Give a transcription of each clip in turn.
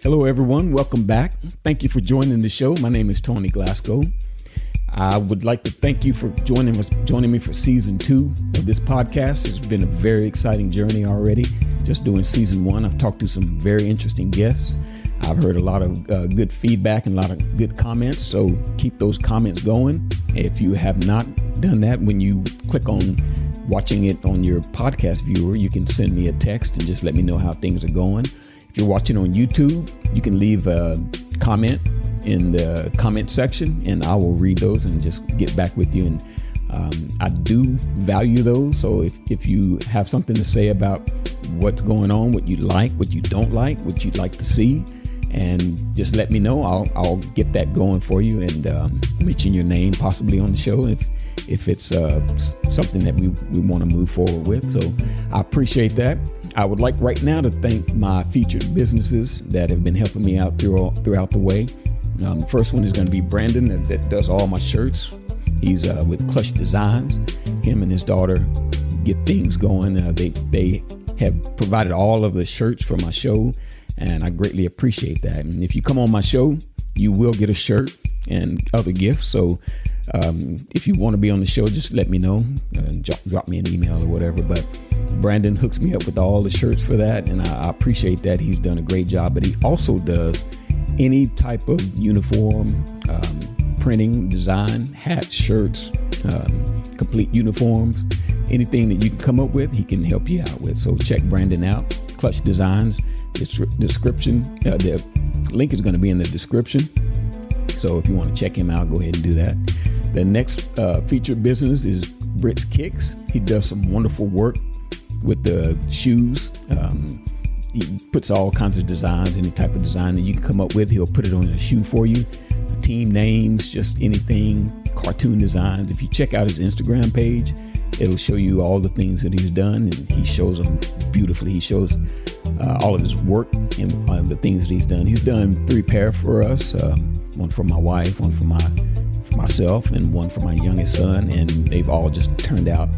Hello, everyone. Welcome back. Thank you for joining the show. My name is Tony Glasgow. I would like to thank you for joining me for season 2 of this podcast. It's been a very exciting journey already. Just doing season 1, I've talked to some very interesting guests. I've heard a lot of good feedback and a lot of good comments. So keep those comments going. If you have not done that, when you click on watching it on your podcast viewer, you can send me a text and just let me know how things are going. If you're watching on YouTube, you can leave a comment in the comment section and I will read those and just get back with you. And I do value those. So if you have something to say about what's going on, what you like, what you don't like, what you'd like to see, and just let me know. I'll get that going for you and mention your name possibly on the show if it's something that we want to move forward with. So I appreciate that. I would like right now to thank my featured businesses that have been helping me out throughout the way. The first one is going to be Brandon that does all my shirts. He's with Clutch Designs. Him and his daughter get things going. They have provided all of the shirts for my show, and I greatly appreciate that. And if you come on my show, you will get a shirt and other gifts. So if you want to be on the show, just let me know. Drop me an email or whatever. But Brandon hooks me up with all the shirts for that, and I appreciate that. He's done a great job. But he also does any type of uniform, printing, design, hats, shirts, complete uniforms, anything that you can come up with, he can help you out with. So check Brandon out. Clutch Designs. Description. The link is going to be in the description. So if you want to check him out, go ahead and do that. The next featured business is Britt's Kicks. He does some wonderful work with the shoes. He puts all kinds of designs, any type of design that you can come up with. He'll put it on a shoe for you. Team names, just anything, cartoon designs. If you check out his Instagram page, it'll show you all the things that he's done, and he shows them beautifully. He shows all of his work and the things that he's done. He's done 3 pair for us, one for my wife, one for myself, and one for my youngest son, and they've all just turned out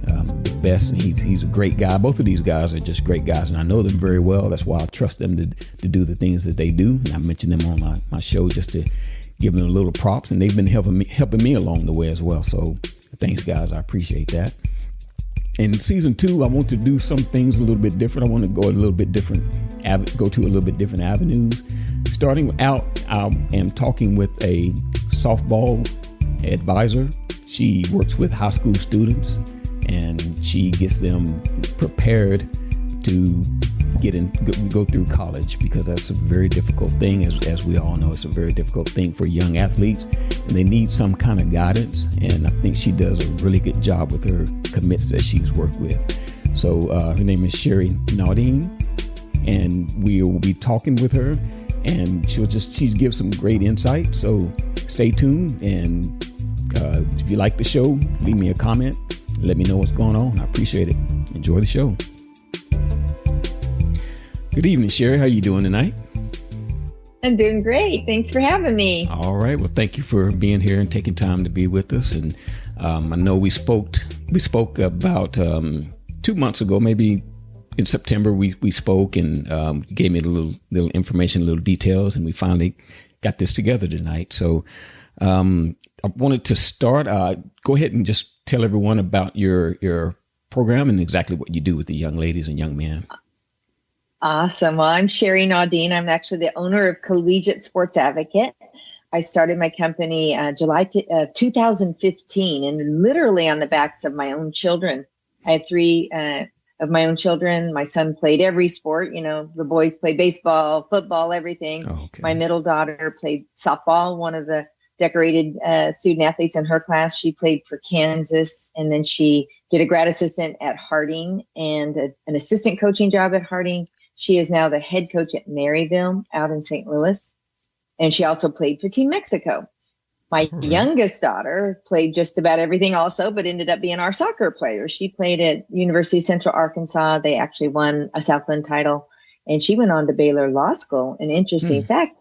the best. And he's a great guy. Both of these guys are just great guys, and I know them very well. That's why I trust them to do the things that they do. And I mentioned them on my show just to give them a little props, and they've been helping me along the way as well. So thanks, guys. I appreciate that. In season 2, I want to do some things a little bit different. I want to go to a little bit different avenues. Starting out, I am talking with a softball advisor. She works with high school students, and she gets them prepared to go through college, because that's a very difficult thing. As we all know, it's a very difficult thing for young athletes, and they need some kind of guidance. And I think she does a really good job with her commits that she's worked with. So her name is Cheri Naudin, and we will be talking with her, and she gives some great insight. So stay tuned, and if you like the show, leave me a comment. Let me know what's going on. I appreciate it. Enjoy the show. Good evening, Cheri. How you doing tonight? I'm doing great. Thanks for having me. All right. Well, thank you for being here and taking time to be with us. And I know we spoke about 2 months ago, maybe in September. We spoke and gave me a little information, little details, and we finally got this together tonight. So I wanted to start. Go ahead and just tell everyone about your program and exactly what you do with the young ladies and young men. Awesome. Well, I'm Cheri Naudin. I'm actually the owner of Collegiate Sports Advocate. I started my company July 2015, and literally on the backs of my own children. I have 3 of my own children. My son played every sport. You know, the boys play baseball, football, everything. Oh, okay. My middle daughter played softball, one of the decorated student athletes in her class. She played for Kansas, and then she did a grad assistant at Harding and an assistant coaching job at Harding. She is now the head coach at Maryville out in St. Louis. And she also played for Team Mexico. My youngest daughter played just about everything also, but ended up being our soccer player. She played at University of Central Arkansas. They actually won a Southland title. And she went on to Baylor Law School. An interesting fact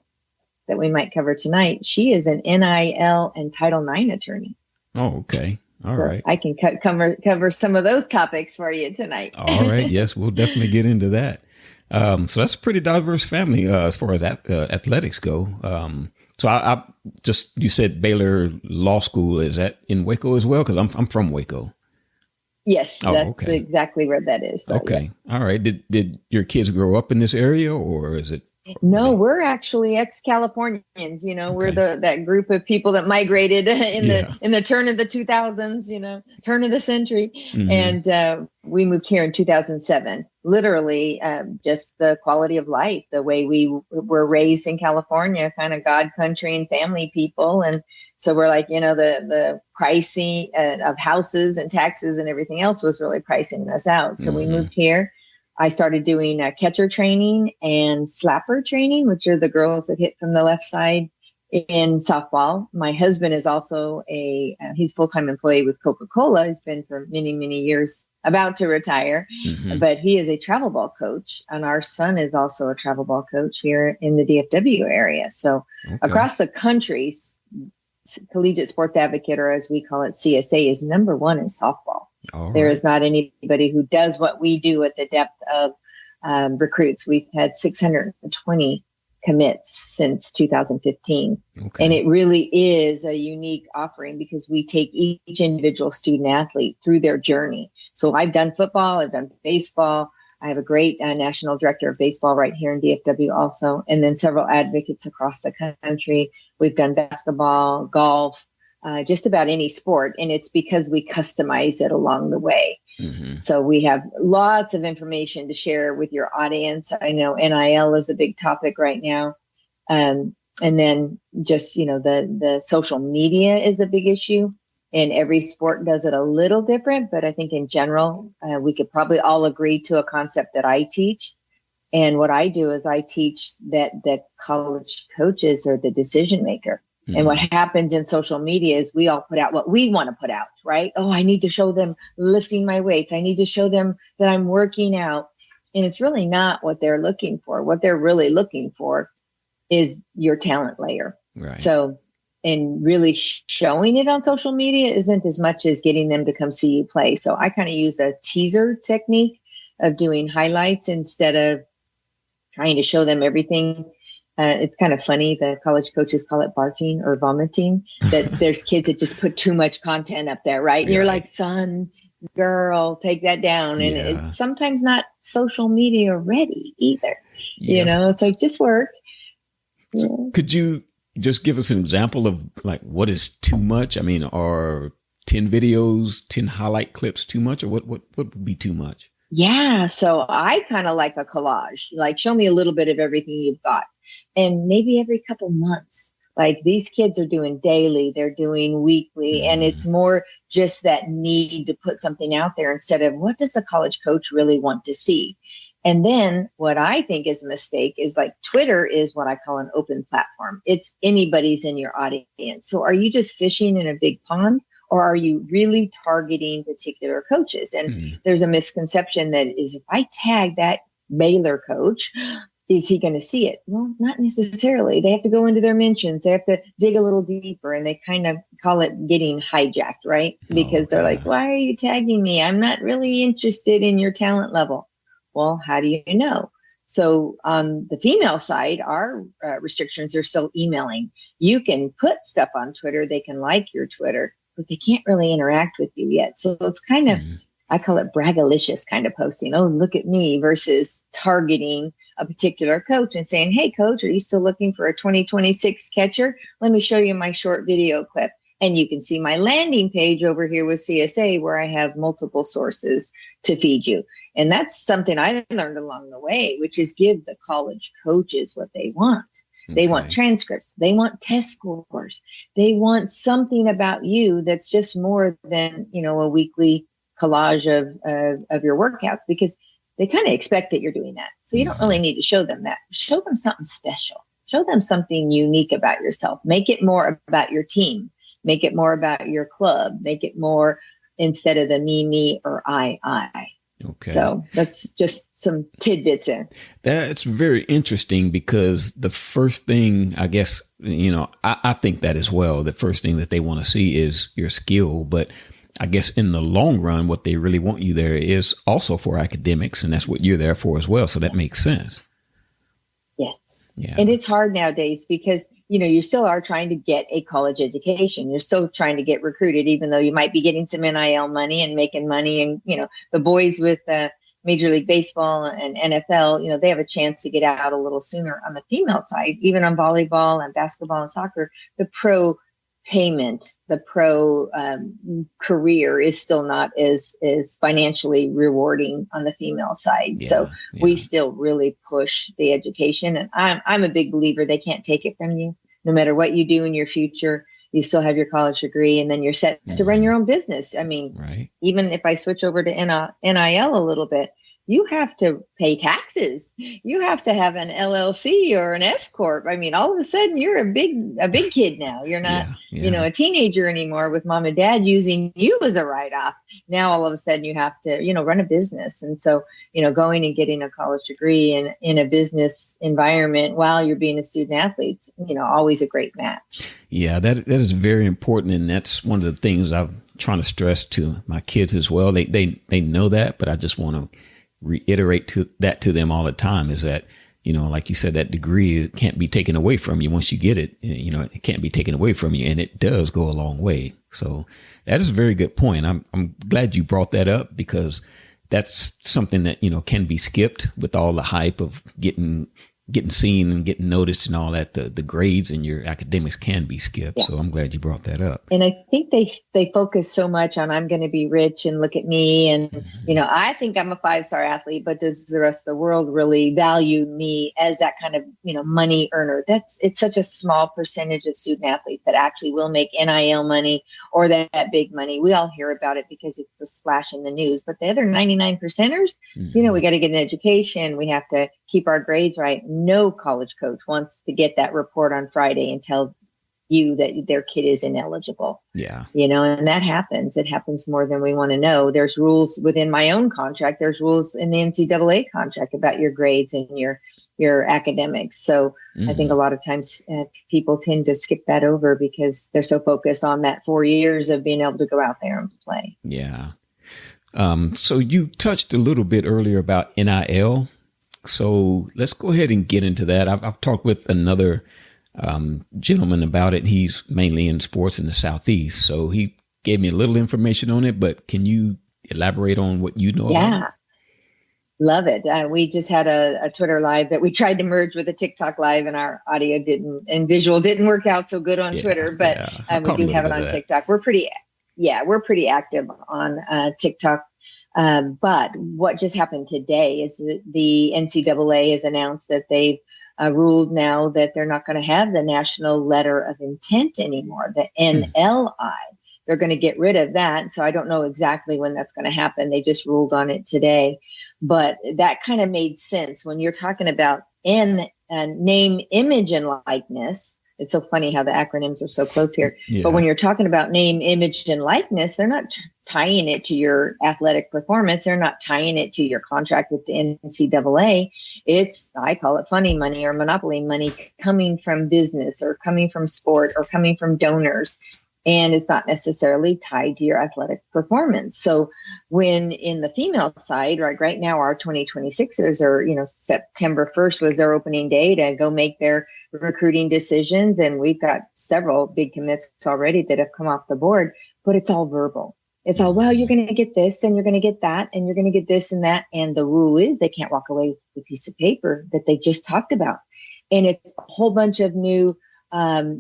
that we might cover tonight, she is an NIL and Title IX attorney. Oh, okay. All right. I can cover some of those topics for you tonight. All right. Yes, we'll definitely get into that. So that's a pretty diverse family as far as athletics go. So I just, you said Baylor Law School, is that in Waco as well? Because I'm from Waco. Yes, that's okay. exactly where that is. So, okay. Yeah. All right. Did your kids grow up in this area, or is it? No, we're actually ex-Californians. We're that group of people that migrated in the turn of the 2000s, turn of the century. Mm-hmm. And we moved here in 2007. Literally, just the quality of life, the way we were raised in California, kind of God country and family people. And so we're like, the pricing of houses and taxes and everything else was really pricing us out. So we moved here. I started doing catcher training and slapper training, which are the girls that hit from the left side in softball. My husband is also he's a full-time employee with Coca-Cola. He's been for many, many years, about to retire, but he is a travel ball coach. And our son is also a travel ball coach here in the DFW area. So across the country, Collegiate Sports Advocate, or as we call it, CSA, is number one in softball. There is not anybody who does what we do at the depth of recruits. We've had 620 commits since 2015. And it really is a unique offering because we take each individual student athlete through their journey. So I've done football, I've done baseball. I have a great national director of baseball right here in DFW also, and then several advocates across the country. We've done basketball, golf, just about any sport. And it's because we customize it along the way. So we have lots of information to share with your audience. I know NIL is a big topic right now. And then just, the social media is a big issue. And every sport does it a little different. But I think in general, we could probably all agree to a concept that I teach. And what I do is I teach that college coaches are the decision maker. And what happens in social media is we all put out what we want to put out, right? Oh, I need to show them lifting my weights. I need to show them that I'm working out. And it's really not what they're looking for. What they're really looking for is your talent layer. Right. So, and really showing it on social media isn't as much as getting them to come see you play. So I kind of use a teaser technique of doing highlights instead of trying to show them everything. It's kind of funny. The college coaches call it barfing or vomiting, that there's kids that just put too much content up there, right? And you're like, son, girl, take that down. And it's sometimes not social media ready either. Yes. It's like, just work. Yeah. Could you just give us an example of like what is too much? I mean, are 10 videos, 10 highlight clips too much, or what would be too much? Yeah. So I kind of like a collage, like show me a little bit of everything you've got. And maybe every couple months, like these kids are doing daily, they're doing weekly, and it's more just that need to put something out there instead of what does the college coach really want to see? And then what I think is a mistake is like Twitter is what I call an open platform. It's anybody's in your audience. So are you just fishing in a big pond, or are you really targeting particular coaches? And there's a misconception that is if I tag that Baylor coach, is he going to see it? Well, not necessarily. They have to go into their mentions. They have to dig a little deeper, and they kind of call it getting hijacked, right? Because they're like, why are you tagging me? I'm not really interested in your talent level. Well, how do you know? So on the female side, our restrictions are still emailing. You can put stuff on Twitter. They can like your Twitter, but they can't really interact with you yet. So it's kind of, I call it braggalicious kind of posting. Oh, look at me, versus targeting a particular coach and saying, hey, coach, are you still looking for a 2026 catcher? Let me show you my short video clip. And you can see my landing page over here with CSA where I have multiple sources to feed you. And that's something I learned along the way, which is give the college coaches what they want. They want transcripts. They want test scores. They want something about you that's just more than, a weekly collage of your workouts, because they kind of expect that you're doing that. So you don't really need to show them that. Show them something special. Show them something unique about yourself. Make it more about your team. Make it more about your club. Make it more instead of the me, or I. Okay. So that's just some tidbits in. That's very interesting, because the first thing, I guess, I think that as well, the first thing that they want to see is your skill. But I guess in the long run, what they really want you there is also for academics, and that's what you're there for as well. So that makes sense. Yes. Yeah. And it's hard nowadays because, you still are trying to get a college education. You're still trying to get recruited, even though you might be getting some NIL money and making money. And, the boys with Major League Baseball and NFL, they have a chance to get out a little sooner. On the female side, even on volleyball and basketball and soccer, the pro payment, the pro career is still not as financially rewarding on the female side. Yeah, so yeah. we still really push the education, and I'm a big believer they can't take it from you. No matter what you do in your future, you still have your college degree, and then you're set to run your own business. I mean, Right. Even if I switch over to NIL a little bit, you have to pay taxes. You have to have an LLC or an S corp. I mean, all of a sudden you're a big kid now. You're not, a teenager anymore with mom and dad using you as a write-off. Now all of a sudden you have to, run a business. And so, going and getting a college degree in a business environment while you're being a student athlete, always a great match. Yeah, that is very important, and that's one of the things I'm trying to stress to my kids as well. They know that, but I just want to reiterate to them all the time is that, like you said, that degree can't be taken away from you once you get it. It can't be taken away from you, and it does go a long way. So that is a very good point. I'm glad you brought that up, because that's something that, can be skipped with all the hype of getting seen and getting noticed and all that. The grades and your academics can be skipped. Yeah. So I'm glad you brought that up. And I think they focus so much on I'm going to be rich and look at me. And, I think I'm a 5-star athlete, but does the rest of the world really value me as that kind of, money earner? It's such a small percentage of student athletes that actually will make NIL money or that big money. We all hear about it because it's a splash in the news, but the other 99 percenters, we got to get an education. We have to keep our grades right. No college coach wants to get that report on Friday and tell you that their kid is ineligible. Yeah. And that happens. It happens more than we want to know. There's rules within my own contract. There's rules in the NCAA contract about your grades and your academics. So I think a lot of times people tend to skip that over because they're so focused on that 4 years of being able to go out there and play. Yeah. So you touched a little bit earlier about NIL. So let's go ahead and get into that. I've talked with another gentleman about it. He's mainly in sports in the Southeast. So he gave me a little information on it, but can you elaborate on what you know about it? Love it. We just had a Twitter live that we tried to merge with a TikTok live, and our audio and visual didn't work out so good on Twitter, but we do have it on TikTok. We're pretty active on TikTok. But what just happened today is that the NCAA has announced that they've ruled now that they're not going to have the national letter of intent anymore, the NLI. They're going to get rid of that. So I don't know exactly when that's going to happen. They just ruled on it today. But that kind of made sense when you're talking about name, image, and likeness. It's so funny how the acronyms are so close here. Yeah. But when you're talking about name, image, and likeness, they're not tying it to your athletic performance. They're not tying it to your contract with the NCAA. I call it funny money or monopoly money coming from business or coming from sport or coming from donors. And it's not necessarily tied to your athletic performance. So when in the female side, right now, our 2026ers are, September 1st was their opening day to go make their recruiting decisions. And we've got several big commits already that have come off the board, but it's all verbal. It's all, well, you're going to get this and you're going to get that and you're going to get this and that. And the rule is they can't walk away with a piece of paper that they just talked about. And it's a whole bunch of new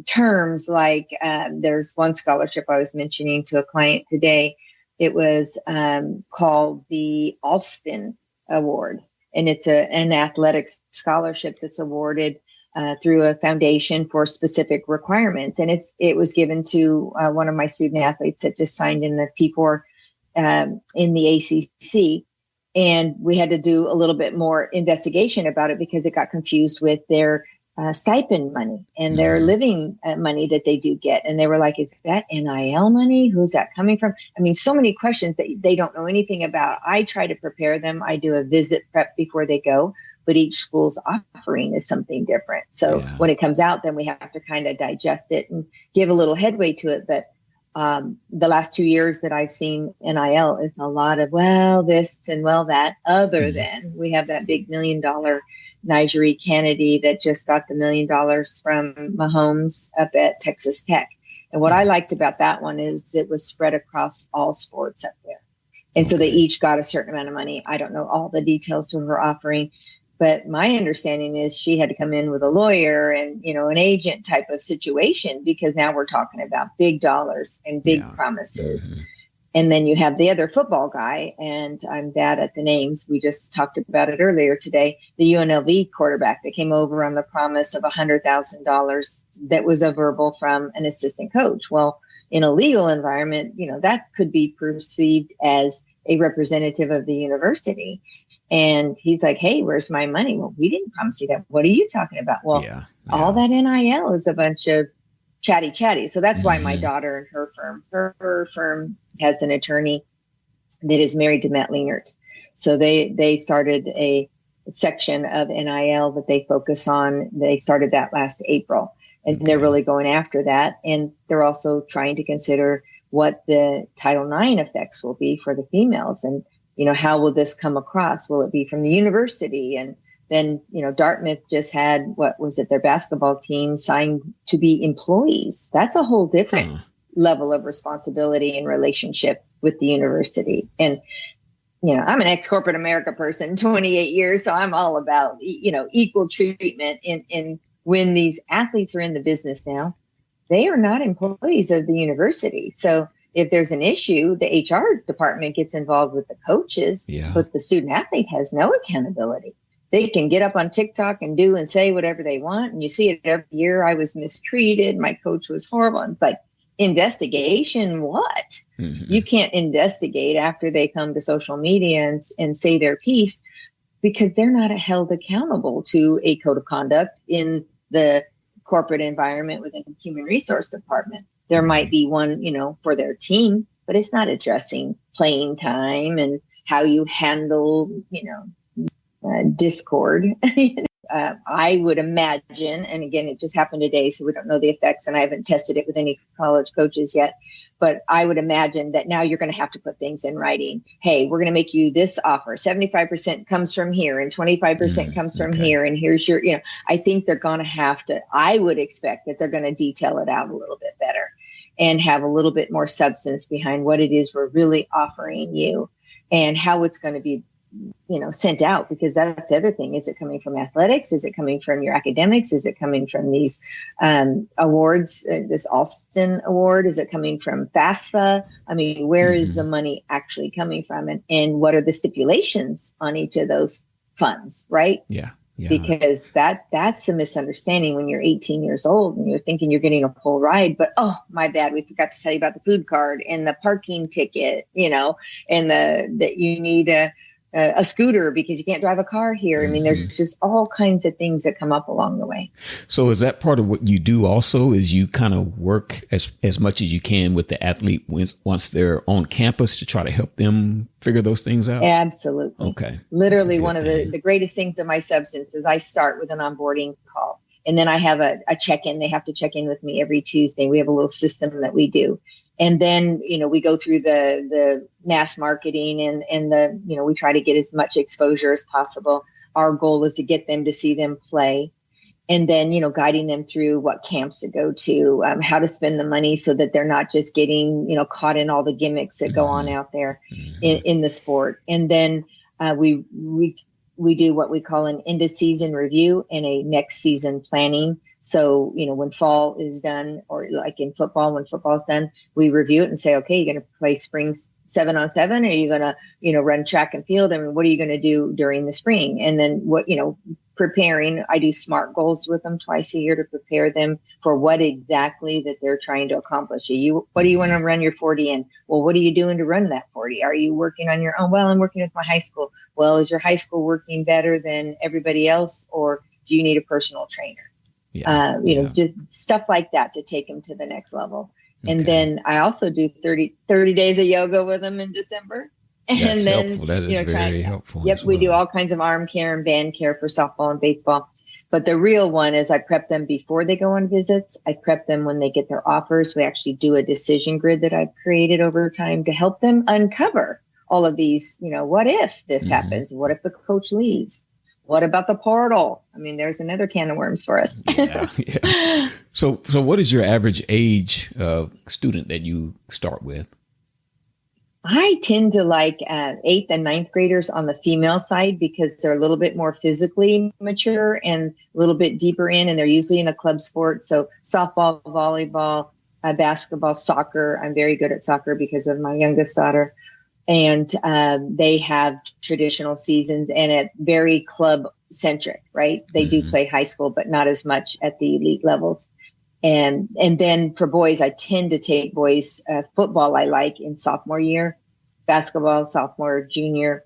terms like there's one scholarship I was mentioning to a client today. It was called the Alston Award, and it's an athletics scholarship that's awarded through a foundation for specific requirements. And it was given to one of my student athletes that just signed in the P4 in the ACC. And we had to do a little bit more investigation about it because it got confused with their stipend money and their living money that they do get. And they were like, is that NIL money? Who's that coming from? I mean, so many questions that they don't know anything about. I try to prepare them. I do a visit prep before they go, but each school's offering is something different. So when it comes out, then we have to kind of digest it and give a little headway to it. But The last 2 years that I've seen NIL is a lot of, well, this and well, that, other than we have that big $1 million Nigeria Kennedy that just got the $1 million from Mahomes up at Texas Tech. And what I liked about that one is it was spread across all sports up there. And so they each got a certain amount of money. I don't know all the details to her offering, but my understanding is she had to come in with a lawyer and, an agent type of situation, because now we're talking about big dollars and big promises. And then you have the other football guy, and I'm bad at the names. We just talked about it earlier today. The UNLV quarterback that came over on the promise of $100,000 that was a verbal from an assistant coach. Well, in a legal environment, that could be perceived as a representative of the university. And he's like, hey, where's my money? Well, we didn't promise you that. What are you talking about? Well, all that NIL is a bunch of chatty. So that's why my daughter and her firm has an attorney that is married to Matt Leinart. So they started a section of NIL that they focus on. They started that last April, and they're really going after that. And they're also trying to consider what the Title IX effects will be for the females. And, how will this come across? Will it be from the university? And then, Dartmouth just had, their basketball team signed to be employees. That's a whole different level of responsibility and relationship with the university. And, I'm an ex-corporate America person, 28 years. So I'm all about, equal treatment. And when these athletes are in the business now, they are not employees of the university. So if there's an issue, the HR department gets involved with the coaches, but the student athlete has no accountability. They can get up on TikTok and do and say whatever they want. And you see it every year. I was mistreated. My coach was horrible. But investigation, what? You can't investigate after they come to social media and say their piece, because they're not held accountable to a code of conduct in the corporate environment within the human resource department. There might be one, for their team, but it's not addressing playing time and how you handle, discord. I would imagine, and again, it just happened today, so we don't know the effects, and I haven't tested it with any college coaches yet, but I would imagine that now you're going to have to put things in writing. Hey, we're going to make you this offer. 75% comes from here and 25% comes from here. And here's your, I think they're going to have to, I would expect that they're going to detail it out a little bit better and have a little bit more substance behind what it is we're really offering you and how it's going to be sent out, because that's the other thing. Is it coming from athletics? Is it coming from your academics? Is it coming from these awards, this Alston Award? Is it coming from FAFSA? I mean, where is the money actually coming from? And what are the stipulations on each of those funds, right? Yeah. Because that's the misunderstanding when you're 18 years old and you're thinking you're getting a full ride, but oh, my bad, we forgot to tell you about the food card and the parking ticket, and that you need a scooter because you can't drive a car here. I mean, there's just all kinds of things that come up along the way. So is that part of what you do also, is you kind of work as much as you can with the athlete once they're on campus to try to help them figure those things out? Absolutely. Okay. Literally one of the greatest things of my substance is I start with an onboarding call. And then I have a check-in. They have to check in with me every Tuesday. We have a little system that we do. And then, we go through the mass marketing and we try to get as much exposure as possible. Our goal is to get them to see them play. And then, guiding them through what camps to go to, how to spend the money so that they're not just getting, caught in all the gimmicks that go on out there in the sport. And then we do what we call an end of season review and a next season planning. So, when fall is done, or like in football, when football's done, we review it and say, okay, you're going to play spring 7-on-7? Or are you going to, run track and field? I mean, what are you going to do during the spring? And then preparing, I do SMART goals with them twice a year to prepare them for what exactly that they're trying to accomplish. What do you want to run your 40 in? Well, what are you doing to run that 40? Are you working on your own? Well, I'm working with my high school. Well, is your high school working better than everybody else? Or do you need a personal trainer? Just stuff like that to take them to the next level. Okay. And then I also do 30 days of yoga with them in December. And That's then, helpful. That is very helpful. Yep. We do all kinds of arm care and band care for softball and baseball. But the real one is I prep them before they go on visits. I prep them when they get their offers. We actually do a decision grid that I've created over time to help them uncover all of these, what if this happens? What if the coach leaves? What about the portal? I mean, there's another can of worms for us. Yeah. So what is your average age of student that you start with? I tend to like 8th and 9th graders on the female side because they're a little bit more physically mature and a little bit deeper in, and they're usually in a club sport. So softball, volleyball, basketball, soccer. I'm very good at soccer because of my youngest daughter. And they have traditional seasons and it's very club centric, right? They do play high school, but not as much at the elite levels. And then for boys, I tend to take boys football. I like in sophomore year, basketball, sophomore, junior.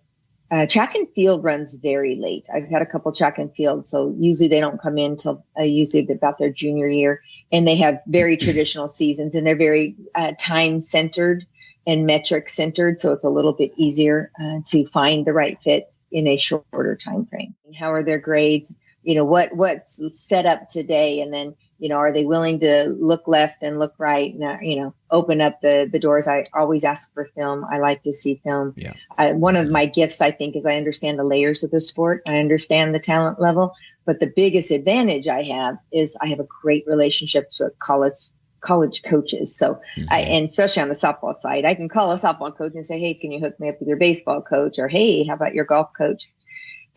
Track and field runs very late. I've had a couple track and field, so usually they don't come in till usually about their junior year, and they have very traditional seasons, and they're very time centered and metric centered. So it's a little bit easier to find the right fit in a shorter time frame. How are their grades? What's set up today? And then, are they willing to look left and look right and, open up the doors? I always ask for film. I like to see film. Yeah. One of my gifts, I think, is I understand the layers of the sport. I understand the talent level, but the biggest advantage I have is I have a great relationship with college coaches. So and especially on the softball side, I can call a softball coach and say, hey, can you hook me up with your baseball coach? Or, hey, how about your golf coach?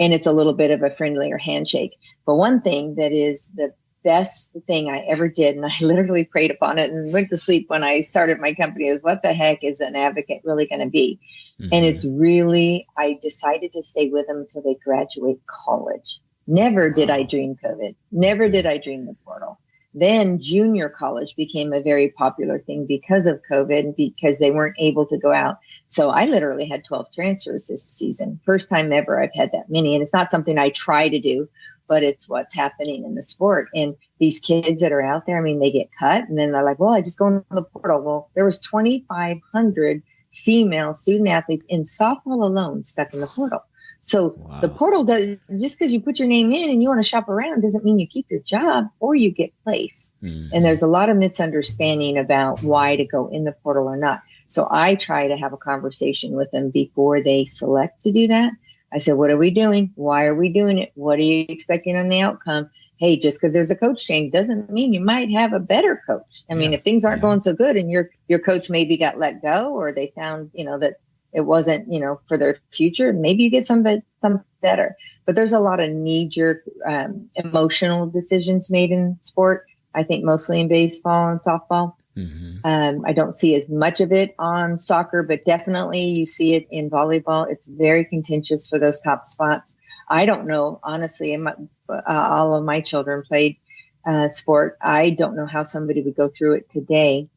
And it's a little bit of a friendlier handshake. But one thing that is the best thing I ever did, and I literally prayed upon it and went to sleep when I started my company, is what the heck is an advocate really going to be? And it's really, I decided to stay with them until they graduate college. Never did I dream COVID. Never did I dream the portal. Then junior college became a very popular thing because of COVID and because they weren't able to go out. So I literally had 12 transfers this season. First time ever I've had that many. And it's not something I try to do, but it's what's happening in the sport. And these kids that are out there, I mean, they get cut and then they're like, well, I just go in the portal. Well, there was 2,500 female student athletes in softball alone stuck in the portal. So the portal does, just because you put your name in and you want to shop around doesn't mean you keep your job or you get placed. And there's a lot of misunderstanding about why to go in the portal or not. So I try to have a conversation with them before they select to do that. I said, what are we doing? Why are we doing it? What are you expecting on the outcome? Hey, just because there's a coach change doesn't mean you might have a better coach. I mean, if things aren't going so good and your coach maybe got let go or they found, that it wasn't, for their future, maybe you get some better. But there's a lot of knee-jerk emotional decisions made in sport. I think mostly in baseball and softball. I don't see as much of it on soccer, but definitely you see it in volleyball. It's very contentious for those top spots. I don't know, honestly, all of my children played sport. I don't know how somebody would go through it today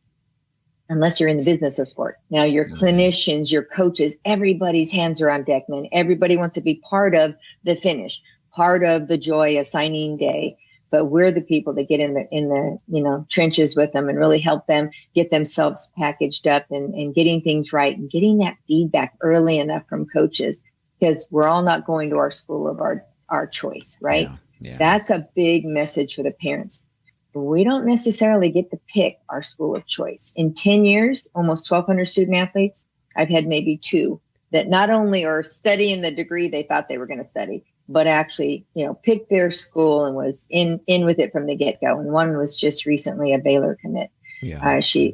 unless you're in the business of sport. Now, your clinicians, your coaches, everybody's hands are on deck, man. Everybody wants to be part of the finish, part of the joy of signing day. But we're the people that get in the trenches with them and really help them get themselves packaged up and getting things right and getting that feedback early enough from coaches, because we're all not going to our school of our choice, right? Yeah. That's a big message for the parents. We don't necessarily get to pick our school of choice. In 10 years, almost 1,200 student athletes, I've had maybe 2 that not only are studying the degree they thought they were going to study, but actually, picked their school and was in with it from the get-go. And one was just recently a Baylor commit. Yeah. She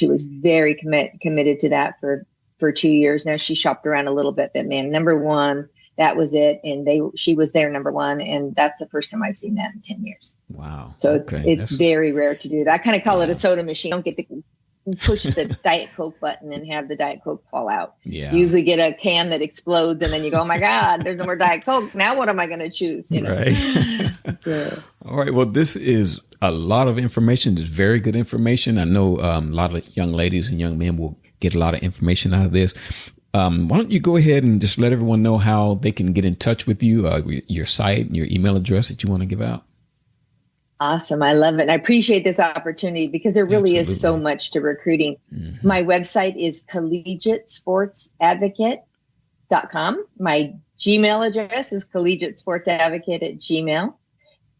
was very committed to that for 2 years now. She shopped around a little bit, but man, number one, that was it. And she was their number one. And that's the first time I've seen that in 10 years. Wow. So it's very rare to do that. I kind of call it a soda machine. You don't get to push the Diet Coke button and have the Diet Coke fall out. Yeah. You usually get a can that explodes and then you go, oh my God, there's no more Diet Coke. Now what am I going to choose? Right. So. All right. Well, this is a lot of information. It's very good information. I know a lot of young ladies and young men will get a lot of information out of this. Why don't you go ahead and just let everyone know how they can get in touch with you, your site and your email address that you want to give out? Awesome. I love it. And I appreciate this opportunity because there really is so much to recruiting. My website is collegiatesportsadvocate.com. My Gmail address is collegiatesportsadvocate@gmail.com.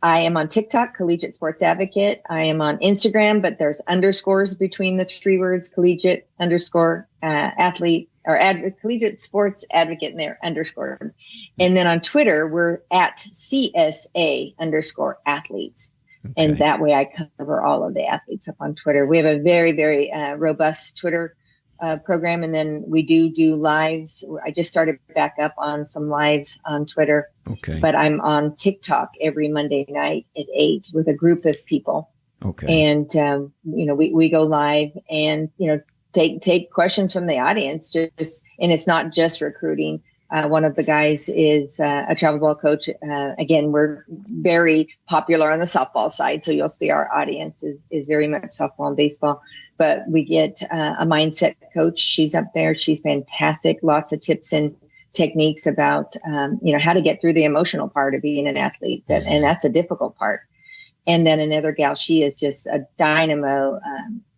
I am on TikTok, Collegiate Sports Advocate. I am on Instagram, but there's underscores between the three words, collegiate underscore athlete or Collegiate Sports Advocate, and there underscore. And then on Twitter, we're at CSA underscore athletes. Okay. And that way I cover all of the athletes up on Twitter. We have a very, very robust Twitter program. And then we do lives. I just started back up on some lives on Twitter. Okay. But I'm on TikTok every Monday night at 8 with a group of people. Okay. And, we go live and, take questions from the audience and it's not just recruiting. One of the guys is a travel ball coach. Again, we're very popular on the softball side. So you'll see our audience is very much softball and baseball. But we get a mindset coach. She's up there. She's fantastic. Lots of tips and techniques about, how to get through the emotional part of being an athlete. And that's a difficult part. And then another gal, she is just a dynamo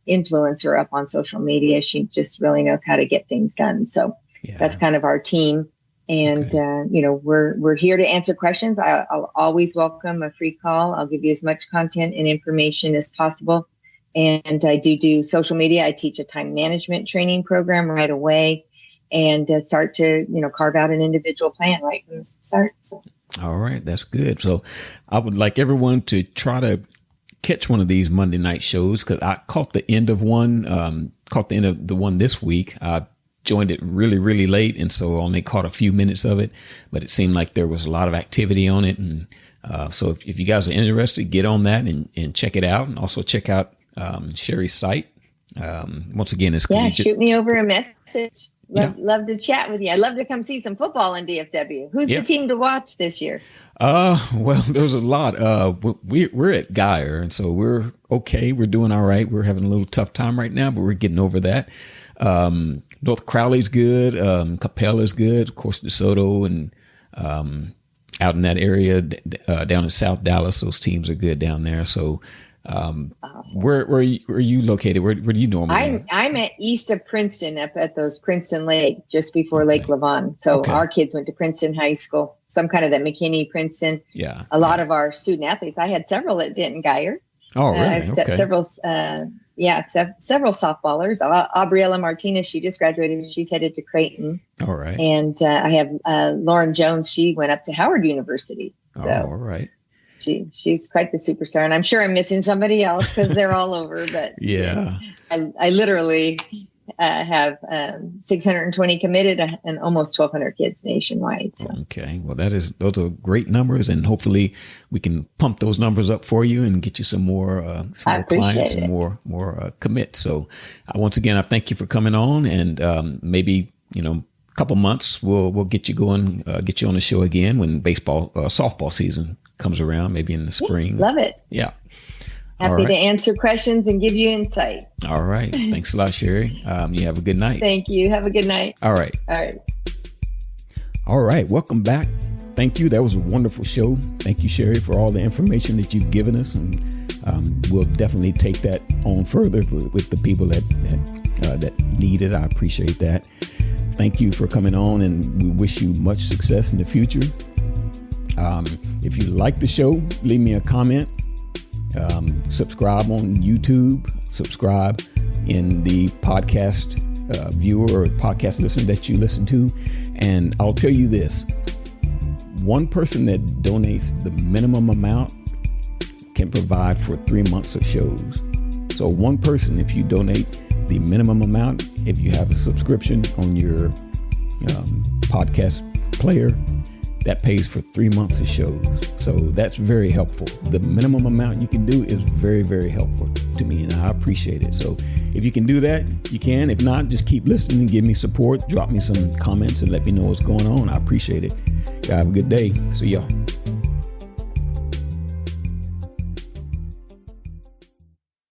influencer up on social media. She just really knows how to get things done. So that's kind of our team. And, we're here to answer questions. I'll always welcome a free call. I'll give you as much content and information as possible. And I do social media. I teach a time management training program right away and start to, carve out an individual plan right from the start. So. All right. That's good. So I would like everyone to try to catch one of these Monday night shows because I caught the end of the one this week. I joined it really, really late. And so only caught a few minutes of it, but it seemed like there was a lot of activity on it. And so if you guys are interested, get on that and check it out. And also check out Cheri's site. Once again, it's Collegiate. Shoot me over a message. Love to chat with you. I'd love to come see some football in DFW. Who's the team to watch this year? Well, there's a lot. We're at Geyer, and so we're okay. We're doing all right. We're having a little tough time right now, but we're getting over that. North Crowley's good. Capella's good. Of course, DeSoto and out in that area down in South Dallas, those teams are good down there. So. Awesome. Where are you located? Where do you normally? I'm at east of Princeton, up at those Princeton Lake, just before Lake Lavon. So our kids went to Princeton High School, some kind of that McKinney, Princeton. Yeah. A lot of our student athletes. I had several at Denton Geyer. Oh, really? I've set several softballers. Aubriella Martinez, she just graduated. She's headed to Creighton. All right. And I have Lauren Jones. She went up to Howard University. So. Oh, all right. She's quite the superstar, and I'm sure I'm missing somebody else because they're all over. But I literally have 620 committed and almost 1,200 kids nationwide. So. Okay, well, those are great numbers, and hopefully we can pump those numbers up for you and get you some more clients and more commit. So once again, I thank you for coming on, and maybe a couple months we'll get you going, get you on the show again when softball season comes around, maybe in the spring. Love it. Yeah. Happy to answer questions and give you insight. All right. Thanks a lot, Cheri. You have a good night. Thank you. Have a good night. All right. All right. Welcome back. Thank you. That was a wonderful show. Thank you, Cheri, for all the information that you've given us. And we'll definitely take that on further with the people that need it. I appreciate that. Thank you for coming on, and we wish you much success in the future. If you like the show, leave me a comment, subscribe on YouTube, subscribe in the podcast viewer or podcast listener that you listen to. And I'll tell you this, one person that donates the minimum amount can provide for 3 months of shows. So one person, if you donate the minimum amount, if you have a subscription on your podcast player, that pays for 3 months of shows. So that's very helpful. The minimum amount you can do is very, very helpful to me, and I appreciate it. So if you can do that, you can. If not, just keep listening, give me support, drop me some comments and let me know what's going on. I appreciate it. Have a good day. See y'all.